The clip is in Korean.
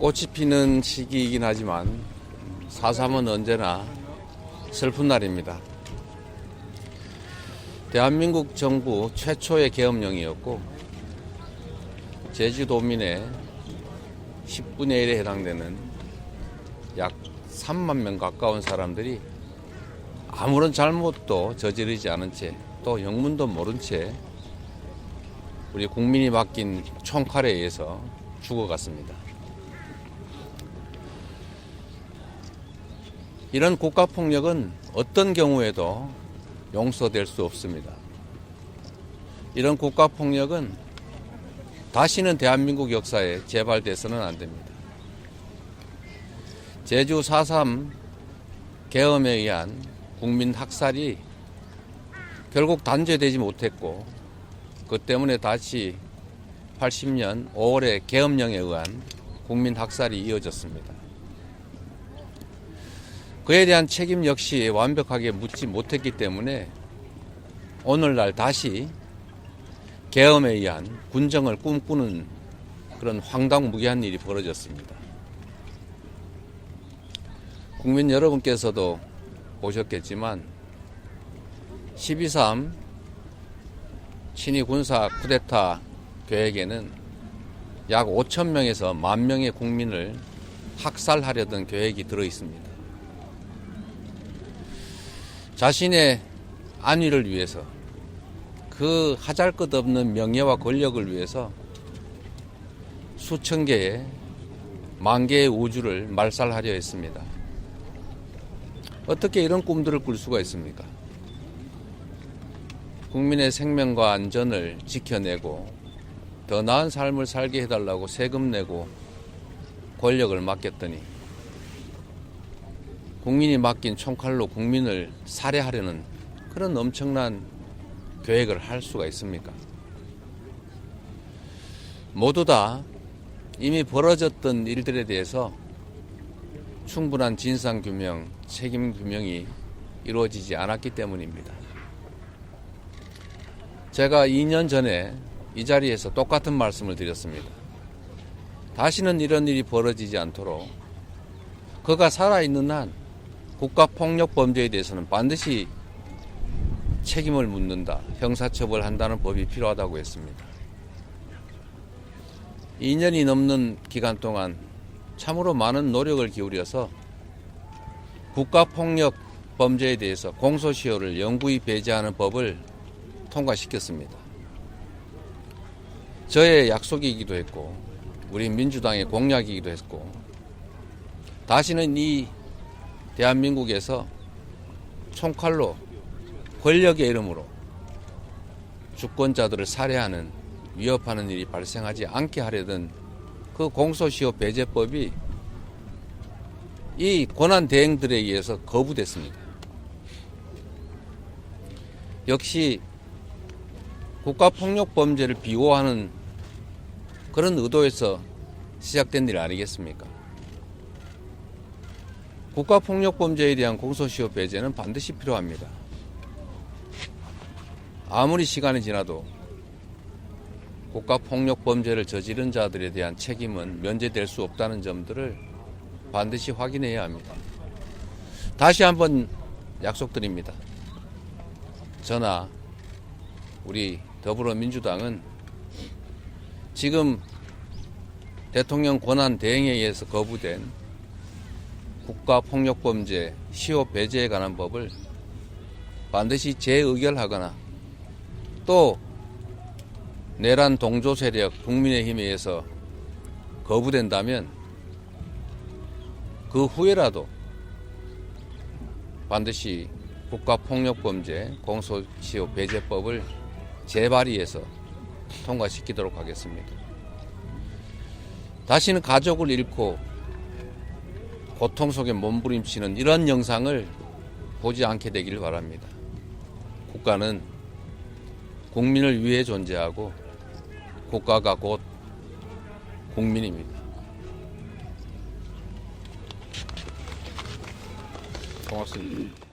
꽃이 피는 시기이긴 하지만 4.3은 언제나 슬픈 날입니다. 대한민국 정부 최초의 계엄령이었고 제주도민의 10분의 1에 해당되는 약 3만 명 가까운 사람들이 아무런 잘못도 저지르지 않은 채 또 영문도 모른 채 우리 국민이 맡긴 총칼에 의해서 죽어갔습니다. 이런 국가폭력은 어떤 경우에도 용서될 수 없습니다. 이런 국가폭력은 다시는 대한민국 역사에 재발돼서는 안 됩니다. 제주 4.3 계엄에 의한 국민 학살이 결국 단죄되지 못했고 그 때문에 다시 80년 5월에 계엄령에 의한 국민 학살이 이어졌습니다. 그에 대한 책임 역시 완벽하게 묻지 못했기 때문에 오늘날 다시 계엄에 의한 군정을 꿈꾸는 그런 황당무계한 일이 벌어졌습니다. 국민 여러분께서도 보셨겠지만 12.3 친위 군사 쿠데타 계획에는 약 5,000명에서 10,000명의 국민을 학살하려던 계획이 들어 있습니다. 자신의 안위를 위해서 그 하잘것없는 명예와 권력을 위해서 수천 개의 만 개의 우주를 말살하려 했습니다. 어떻게 이런 꿈들을 꿀 수가 있습니까? 국민의 생명과 안전을 지켜내고 더 나은 삶을 살게 해달라고 세금 내고 권력을 맡겼더니 국민이 맡긴 총칼로 국민을 살해하려는 그런 엄청난 계획을 할 수가 있습니까? 모두 다 이미 벌어졌던 일들에 대해서 충분한 진상규명, 책임규명이 이루어지지 않았기 때문입니다. 제가 2년 전에 이 자리에서 똑같은 말씀을 드렸습니다. 다시는 이런 일이 벌어지지 않도록 그가 살아있는 한 국가폭력범죄에 대해서는 반드시 책임을 묻는다, 형사처벌한다는 법이 필요하다고 했습니다. 2년이 넘는 기간 동안 참으로 많은 노력을 기울여서 국가폭력 범죄에 대해서 공소시효를 영구히 배제하는 법을 통과시켰습니다. 저의 약속이기도 했고 우리 민주당의 공약이기도 했고 다시는 이 대한민국에서 총칼로 권력의 이름으로 주권자들을 살해하는 위협하는 일이 발생하지 않게 하려던 그 공소시효 배제법이 이 권한대행들에 의해서 거부됐습니다. 역시 국가폭력범죄를 비호하는 그런 의도에서 시작된 일 아니겠습니까? 국가폭력범죄에 대한 공소시효 배제는 반드시 필요합니다. 아무리 시간이 지나도 국가폭력범죄를 저지른 자들에 대한 책임은 면제될 수 없다는 점들을 반드시 확인해야 합니다. 다시 한번 약속드립니다. 저나 우리 더불어민주당은 지금 대통령 권한 대행에 의해서 거부된 국가폭력범죄 시효 배제에 관한 법을 반드시 재의결하거나 또 내란 동조 세력 국민의힘에 의해서 거부된다면 그 후에라도 반드시 국가폭력범죄 공소시효 배제법을 재발의해서 통과시키도록 하겠습니다. 다시는 가족을 잃고 고통 속에 몸부림치는 이런 영상을 보지 않게 되길 바랍니다. 국가는 국민을 위해 존재하고 국가가 곧 국민입니다. 고맙습니다.